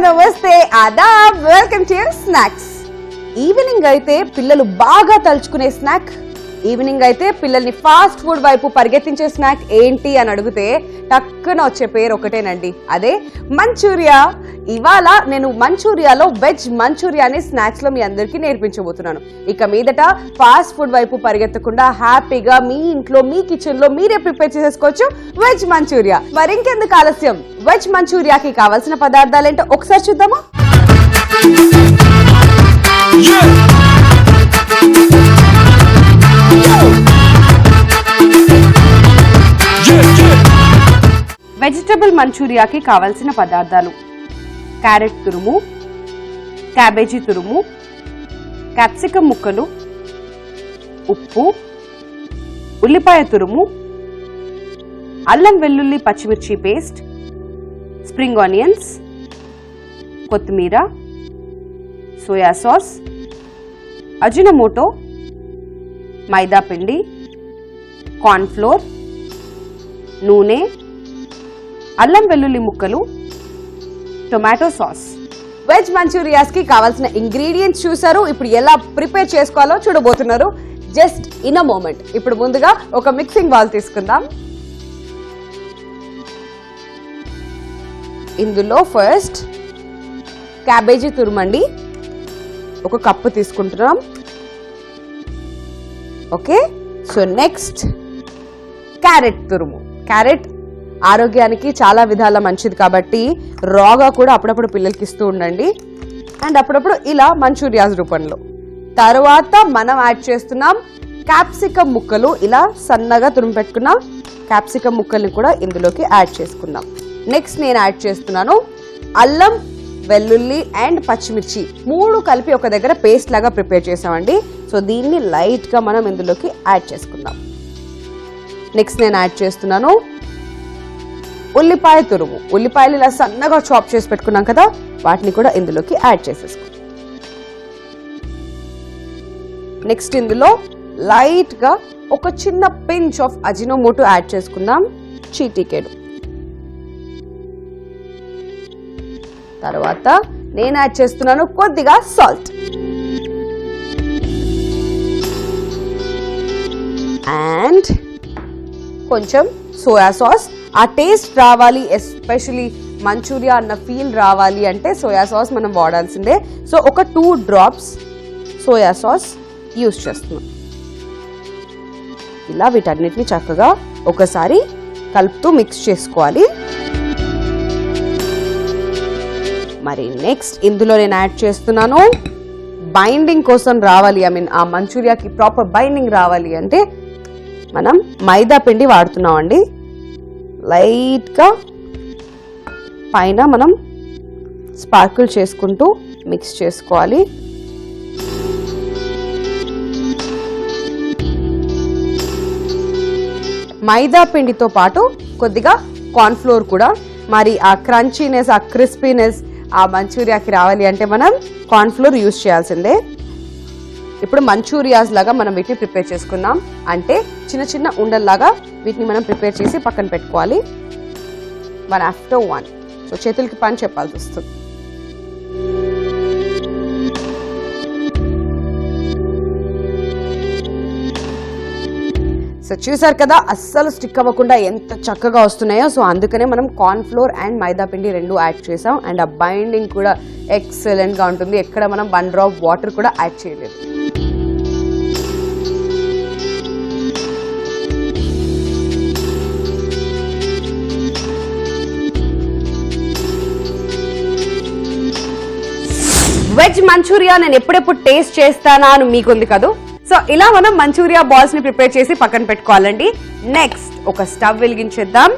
నమస్తే Aadab welcome to snacks. Evening అయితే పిల్లలు బాగా తలుచుకునే స్నాక్, ఈవినింగ్ అయితే పిల్లల్ని ఫాస్ట్ ఫుడ్ వైపు పరిగెత్తించే స్నాక్ ఏంటి అని అడిగితే టక్కున వచ్చే పేరు ఒకటేనండి, అదే మంచూరియా. ఇవాళ నేను మంచూరియాలో వెజ్ మంచూరియాని స్నాక్స్ లో మీ అందరికీ నేర్పించబోతున్నాను. ఇక మీదట ఫాస్ట్ ఫుడ్ వైపు పరిగెత్తకుండా హ్యాపీగా మీ ఇంట్లో మీ కిచెన్ లో మీరే ప్రిపేర్ చేసేసుకోవచ్చు వెజ్ మంచూరియా. మరి ఇంకెందుకు ఆలస్యం, వెజ్ మంచూరియాకి కావాల్సిన పదార్థాలు ఏంటో ఒకసారి చూద్దామా. వెజిటబుల్ మంచూరియాకి కావాల్సిన పదార్థాలు: క్యారెట్ తురుము, క్యాబేజీ తురుము, క్యాప్సికమ్ ముక్కలు, ఉప్పు, ఉల్లిపాయ తురుము, అల్లం వెల్లుల్లి పచ్చిమిర్చి పేస్ట్, స్ప్రింగ్ ఆనియన్స్, కొత్తిమీర, సోయా సాస్, అజినోమోటో, మైదా పిండి, కార్న్ ఫ్లోర్, నూనె, అల్లం వెల్లుల్లి ముక్కలు, టొమాటో సాస్. వెజ్ మంచూరియాస్ కి కావాల్సిన ఇంగ్రీడియంట్స్ చూసారు. ఇప్పుడు ఎలా ప్రిపేర్ చేసుకోవాలో చూడబోతున్నారు జస్ట్ ఇన్ అ మూమెంట్. ఇప్పుడు ముందుగా ఒక మిక్సింగ్ బౌల్ తీసుకుందాం. ఇందులో ఫస్ట్ క్యాబేజీ తురుమండి, ఒక కప్పు తీసుకుంటున్నాం. ఓకే, సో నెక్స్ట్ క్యారెట్ తురుము. క్యారెట్ ఆరోగ్యానికి చాలా విధాల మంచిది కాబట్టి రాగా కూడా అప్పుడప్పుడు పిల్లలకి ఇస్తూ ఉండండి, అండ్ అప్పుడప్పుడు ఇలా మంచూరియాస్ రూపంలో. తర్వాత మనం యాడ్ చేస్తున్నాం క్యాప్సికమ్ ముక్కలు. ఇలా సన్నగా తురుము పెట్టుకున్న క్యాప్సికమ్ ముక్కల్ని కూడా ఇందులోకి యాడ్ చేసుకుందాం. నెక్స్ట్ నేను యాడ్ చేస్తున్నాను అల్లం వెల్లుల్లి అండ్ పచ్చిమిర్చి, మూడు కలిపి ఒక దగ్గర పేస్ట్ లాగా ప్రిపేర్ చేసామండి. సో దీన్ని లైట్ గా మనం ఇందులోకి యాడ్ చేసుకుందాం. నెక్స్ట్ నేను యాడ్ చేస్తున్నాను ఉల్లిపాయ తురుము. ఉల్లిపాయలు ఇలా సన్నగా చాప్ చేసి పెట్టుకున్నాం కదా, వాటిని కూడా ఇందులోకి యాడ్ చేసేసుకుందాం. నెక్స్ట్ ఇందులో లైట్ గా ఒక చిన్న పించ్ ఆఫ్ అజినోమోటో యాడ్ చేసుకుందాం, చీటికెడు. తర్వాత నేను యాడ్ చేస్తున్నాను కొద్దిగా సాల్ట్ అండ్ కొంచెం సోయా సాస్. ఆ టేస్ట్ రావాలి, ఎస్పెషలీ మంచూరియా అన్న ఫీల్ రావాలి అంటే సోయా సాస్ మనం వాడాల్సిందే. సో ఒక 2 drops సోయా సాస్ యూజ్ చేస్తున్నాం. ఇలా వీటన్నిటిని చక్కగా ఒకసారి కలుపుతూ మిక్స్ చేసుకోవాలి. మరి నెక్స్ట్ ఇందులో నేను యాడ్ చేస్తున్నాను బైండింగ్ కోసం రావాలి, ఆ మంచూరియాకి ప్రాపర్ బైండింగ్ రావాలి అంటే మనం మైదా పిండి వాడుతున్నాం అండి. లైట్గా పైన మనం స్పార్కిల్ చేసుకుంటూ మిక్స్ చేసుకోవాలి. మైదా పిండితో పాటు కొద్దిగా కార్న్ ఫ్లోర్ కూడా. మరి ఆ క్రంచీనెస్, ఆ క్రిస్పీనెస్ ఆ మంచూరియాకి రావాలి అంటే మనం కార్న్ ఫ్లోర్ యూజ్ చేయాల్సిందే. ఇప్పుడు మంచూరియాస్ లాగా మనం వీటిని ప్రిపేర్ చేసుకుందాం. అంటే చిన్న చిన్న ఉండల్లాగా వీటిని మనం ప్రిపేర్ చేసి పక్కన పెట్టుకోవాలి, 1 after 1. సో చేతులకి పని చెప్పాల్సి వస్తుంది. సో చూసారు కదా, అస్సలు స్టిక్ అవ్వకుండా ఎంత చక్కగా వస్తున్నాయో. సో అందుకనే మనం కార్న్ ఫ్లోర్ అండ్ మైదా పిండి 2 యాడ్ చేసాం. అండ్ ఆ బైండింగ్ కూడా ఎక్సలెంట్ గా ఉంటుంది. ఎక్కడ మనం 1 drop వాటర్ కూడా యాడ్ చేయలేదు. వెజ్ మంచూరియా నేను ఎప్పుడెప్పుడు టేస్ట్ చేస్తానా అని మీకుంది కదా. సో ఇలా మనం మంచూరియా బాల్స్ ని ప్రిపేర్ చేసి పక్కన పెట్టుకోవాలండి. నెక్స్ట్ ఒక స్టవ్ వెలిగించేద్దాం.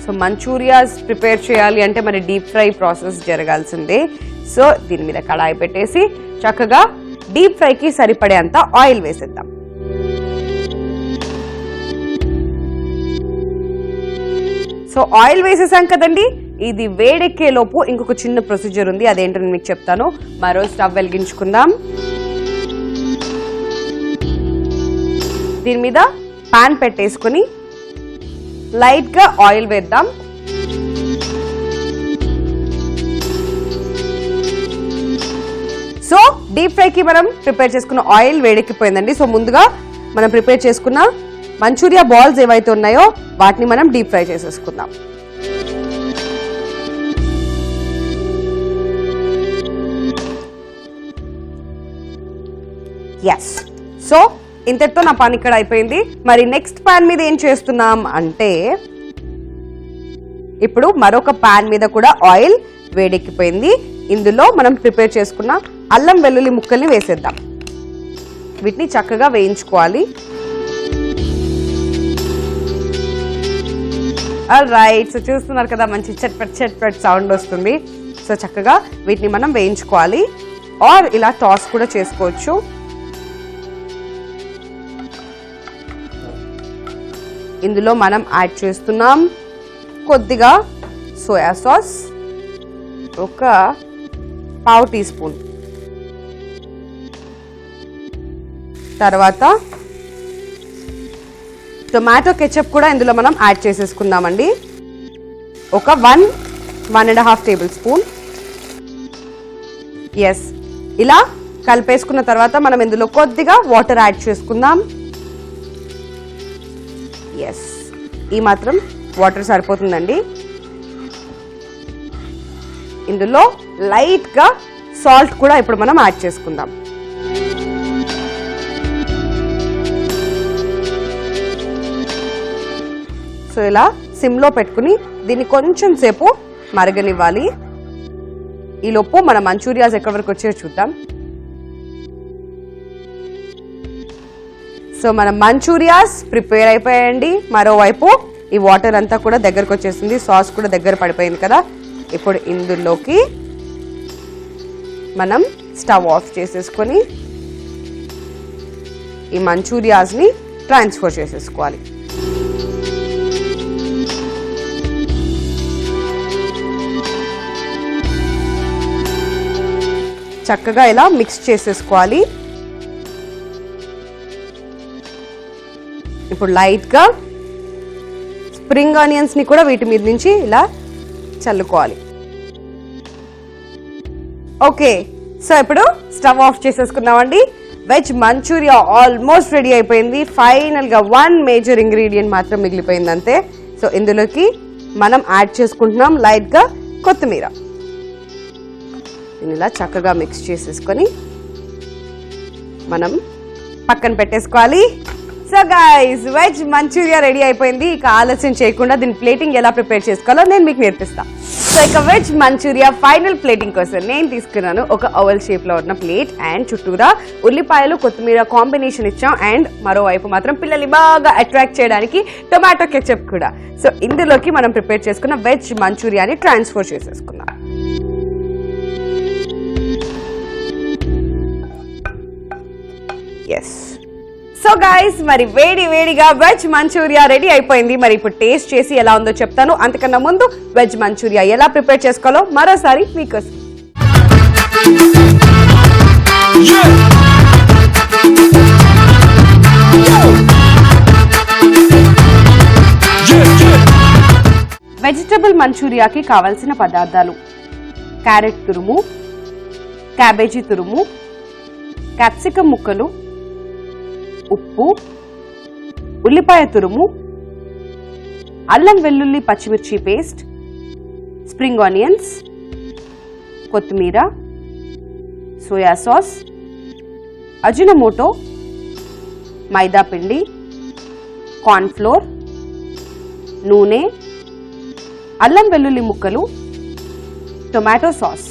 సో మంచూరియాస్ ప్రిపేర్ చేయాలి అంటే మరి డీప్ ఫ్రై ప్రాసెస్ జరగాల్సిందే. సో దీని మీద కడాయి పెట్టేసి చక్కగా డీప్ ఫ్రైకి సరిపడేంత ఆయిల్ వేసేద్దాం. సో ఆయిల్ వేసేసాం కదండి, ఇది వేడెక్కే లోపు ఇంకొక చిన్న ప్రొసీజర్ ఉంది, అదేంటో నేను మీకు చెప్తాను. మరో స్టవ్ వెలిగించుకుందాం. దీని మీద పాన్ పెట్టేసుకుని లైట్ గా ఆయిల్ వేద్దాం. డీప్ ఫ్రైకి మనం ప్రిపేర్ చేసుకున్న ఆయిల్ వేడెక్కిపోయిందండి. సో ముందుగా మనం ప్రిపేర్ చేసుకున్న మంచూరియా బాల్స్ ఏవైతే ఉన్నాయో వాటిని మనం డీప్ ఫ్రై చేసేసుకుందాం. ఎస్, సో ఇంతటితో నా పని ఇక్కడ అయిపోయింది. మరి నెక్స్ట్ పాన్ మీద ఏం చేస్తున్నాం అంటే, ఇప్పుడు మరొక పాన్ మీద కూడా ఆయిల్ వేడెక్కిపోయింది. ఇందులో మనం ప్రిపేర్ చేసుకున్న అల్లం వెల్లుల్లి ముక్కల్ని వేసేద్దాం. వీటిని చక్కగా వేయించుకోవాలి. రైట్, సో చూస్తున్నారు కదా మంచి చట్పట్ సౌండ్ వస్తుంది. సో చక్కగా వీటిని మనం వేయించుకోవాలి. ఆర్ ఇలా టాస్ కూడా చేసుకోవచ్చు. ఇందులో మనం యాడ్ చేస్తున్నాం కొద్దిగా సోయా సాస్, ఒక పావు టీ స్పూన్, తర్వాత టొమాటో కెచప్ కూడా ఇందులో మనం యాడ్ చేసేసుకుందామండి. ఒక 1.5 టేబుల్ స్పూన్. ఎస్, ఇలా కలిపేసుకున్న తర్వాత మనం ఇందులో కొద్దిగా వాటర్ యాడ్ చేసుకుందాం. ఎస్, ఈ మాత్రం వాటర్ సరిపోతుందండి. ఇందులో లైట్ గా సాల్ట్ కూడా ఇప్పుడు మనం యాడ్ చేసుకుందాం. సో ఇలా సిమ్ లో పెట్టుకుని దీన్ని కొంచెం సేపు మరగనివ్వాలి. ఈలోపు మన మంచూరియాస్ ఎక్కడి వరకు వచ్చాయో చూద్దాం. సో మన మంచూరియాస్ ప్రిపేర్ అయిపోయాయండి. మరోవైపు ఈ వాటర్ అంతా కూడా దగ్గరకు వచ్చేసింది, సాస్ కూడా దగ్గర పడిపోయింది కదా. ఇప్పుడు ఇందులోకి మనం స్టవ్ ఆఫ్ చేసేసుకొని ఈ మంచూరియాస్ ని ట్రాన్స్ఫర్ చేసేసుకోవాలి. చక్కగా ఇలా మిక్స్ చేసేసుకోవాలి. ఇప్పుడు లైట్ గా స్ప్రింగ్ ఆనియన్స్ ని కూడా వీటి మీద నుంచి ఇలా చల్లుకోవాలి. ఓకే, సో ఇప్పుడు స్టవ్ ఆఫ్ చేసేసుకుందామండి. వెజ్ మంచూరియా ఆల్మోస్ట్ రెడీ అయిపోయింది. ఫైనల్ గా 1 మేజర్ ఇంగ్రీడియంట్ మాత్రం మిగిలిపోయింది అంతే. సో ఇందులోకి మనం యాడ్ చేసుకుంటున్నాం లైట్ గా కొత్తిమీర. ఇలా చక్కగా మిక్స్ చేసేసుకొని మనం పక్కన పెట్టేసుకోవాలి. So guys, veg manchurian ready అయిపోయింది. ఇక ఆలస్యం చేయకుండా దీని ప్లేటింగ్ ఎలా ప్రిపేర్ చేసుకోవాలో నేను మీకు నేర్పిస్తాను. సో ఇక వెజ్ మంచూరియా ఫైనల్ ప్లేటింగ్ కోసం నేను తీసుకున్నాను ఒక ఓవల్ షేప్ లో ఉన్న ప్లేట్ అండ్ చుట్టూరా ఉల్లిపాయలు కొత్తిమీర కాంబినేషన్ ఇచ్చాం. అండ్ మరోవైపు మాత్రం పిల్లల్ని బాగా అట్రాక్ట్ చేయడానికి టొమాటో కెచప్ కూడా. సో ఇందులోకి మనం ప్రిపేర్ చేసుకున్న వెజ్ మంచూరియాని ట్రాన్స్ఫర్ చేసేసుకున్నాం. ఎస్, సో గైస్, మరి వేడిగా వెజ్ మంచూరియా రెడీ అయిపోయింది. మరి ఇప్పుడు టేస్ట్ చేసి ఎలా ఉందో చెప్తాను. అంతకన్నా ముందు వెజ్ మంచూరియా ఎలా ప్రిపేర్ చేసుకోవాలో మరోసారి మీకోసం. వెజిటబుల్ మంచూరియాకి కావలసిన పదార్థాలు: క్యారెట్ తురుము, క్యాబేజీ తురుము, క్యాప్సికమ్ ముక్కలు, ఉప్పు, ఉల్లిపాయ తురుము, అల్లం వెల్లుల్లి పచ్చిమిర్చి పేస్ట్, స్ప్రింగ్ ఆనియన్స్, కొత్తిమీర, సోయా సాస్, అజినోమోటో, మైదా పిండి, కార్న్ ఫ్లోర్, నూనె, అల్లం వెల్లుల్లి ముక్కలు, టొమాటో సాస్.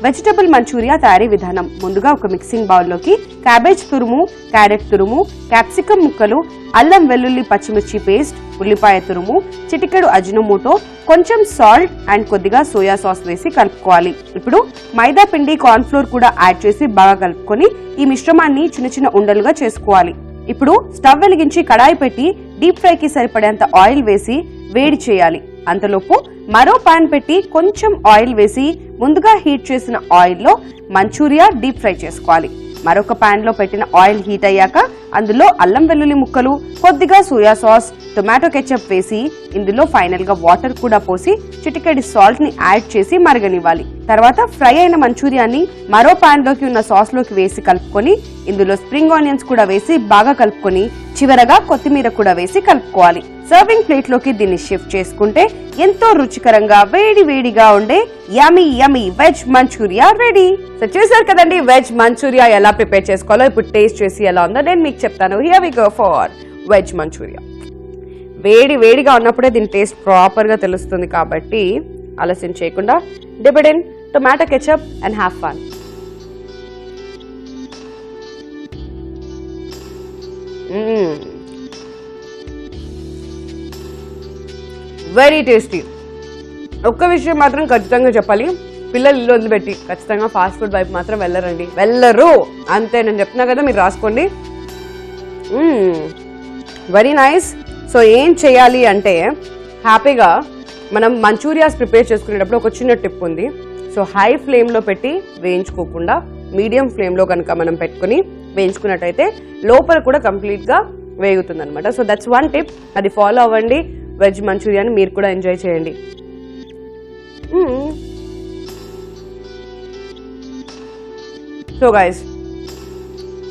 వెజిటబుల్ మంచూరియా తయారీ విధానం: ముందుగా ఒక మిక్సింగ్ బౌల్లోకి క్యాబేజ్ తురుము, క్యారెట్ తురుము, క్యాప్సికమ్ ముక్కలు, అల్లం వెల్లుల్లి పచ్చిమిర్చి పేస్ట్, ఉల్లిపాయ తురుము, చిటికెడు అజినోమోటో, కొంచెం సాల్ట్ అండ్ కొద్దిగా సోయా సాస్ వేసి కలుపుకోవాలి. ఇప్పుడు మైదా పిండి, కార్న్ ఫ్లోర్ కూడా యాడ్ చేసి బాగా కలుపుకొని ఈ మిశ్రమాన్ని చిన్న చిన్న ఉండలుగా చేసుకోవాలి. ఇప్పుడు స్టవ్ వెలిగించి కడాయి పెట్టి డీప్ ఫ్రైకి సరిపడేంత ఆయిల్ వేసి వేడి చేయాలి. అంతలోపు మరో పాన్ పెట్టి కొంచెం ఆయిల్ వేసి ముందుగా హీట్ చేసిన ఆయిల్లో మంచూరియా డీప్ ఫ్రై చేసుకోవాలి. మరొక పాన్ లో పెట్టిన ఆయిల్ హీట్ అయ్యాక అందులో అల్లం వెల్లుల్లి ముక్కలు, కొద్దిగా సోయా సాస్, టొమాటో కెచప్ వేసి ఇందులో ఫైనల్ గా వాటర్ కూడా పోసి చిటికెడి సాల్ట్ ని యాడ్ చేసి మరగనివ్వాలి. తర్వాత ఫ్రై అయిన మంచూరియాని మరో పాన్ లోకి ఉన్న సాస్ లోకి వేసి కలుపుకొని ఇందులో స్ప్రింగ్ ఆనియన్స్ కూడా వేసి బాగా కలుపుకొని చివరగా కొత్తిమీర కూడా వేసి కలుపుకోవాలి. సర్వింగ్ ప్లేట్ లోకి దీన్ని షిఫ్ట్ చేసుకుంటే ఎంతో రుచికరంగా వేడి వేడిగా ఉండే yummy yummy veg manchurian ready. So చూసారు కదండి వెజ్ మంచూరియా ఎలా ప్రిపేర్ చేసుకోవాలో. ఇప్పుడు టేస్ట్ చేసి ఎలా ఉందో నేను మీకు చెప్తాను. Here we go for veg manchurian. వేడి వేడిగా ఉన్నప్పుడే దీని టేస్ట్ ప్రాపర్ గా తెలుస్తుంది కాబట్టి ఆలస్యం చేయకుండా dip it in tomato ketchup and have fun. Very tasty. ఒక్క విషయం మాత్రం ఖచ్చితంగా చెప్పాలి, పిల్లలు ఇల్లు వదిలిపెట్టి ఖచ్చితంగా ఫాస్ట్ ఫుడ్ వైపు మాత్రం వెళ్ళరు అంతే. నేను చెప్తున్నా కదా, మీరు రాసుకోండి. Very nice. సో ఏం చేయాలి అంటే హ్యాపీగా మనం మంచూరియాస్ ప్రిపేర్ చేసుకునేటప్పుడు ఒక చిన్న టిప్ ఉంది. సో హై ఫ్లేమ్లో పెట్టి వేయించుకోకుండా మీడియం ఫ్లేమ్లో కనుక మనం పెట్టుకుని వేయించుకున్నట్టయితే లోపల కూడా కంప్లీట్గా వేగుతుంది అనమాట. సో దట్స్ వన్ టిప్, అది ఫాలో అవ్వండి. వెజ్ మంచూరియాని మీరు కూడా ఎంజాయ్ చేయండి. సో గైస్,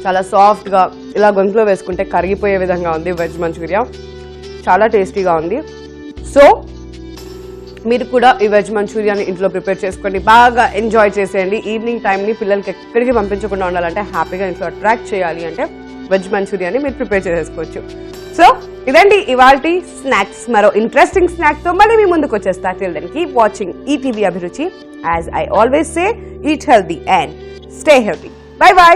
చాలా సాఫ్ట్గా ఇలా గొంతులో వేసుకుంటే కరిగిపోయే విధంగా ఉంది వెజ్ మంచూరియా. చాలా టేస్టీగా ఉంది. సో మీరు కూడా ఈ వెజ్ మంచూరియాని ఇంట్లో ప్రిపేర్ చేసుకోండి, బాగా ఎంజాయ్ చేసేయండి. ఈవినింగ్ టైంని పిల్లలకి ఎక్కడికి పంపించకుండా ఉండాలంటే, హ్యాపీగా ఇంట్లో అట్రాక్ట్ చేయాలి అంటే వెజ్ మంచూరియాని మీరు ప్రిపేర్ చేసేసుకోవచ్చు. సో ఇదండి ఇవాల్టి స్నాక్స్. మరో ఇంట్రెస్టింగ్ స్నాక్ తో మళ్ళీ మీ ముందుకు వచ్చేస్తా. Till then keep watching ETV Abhiruchi. As I always say, eat healthy and stay healthy. Bye by.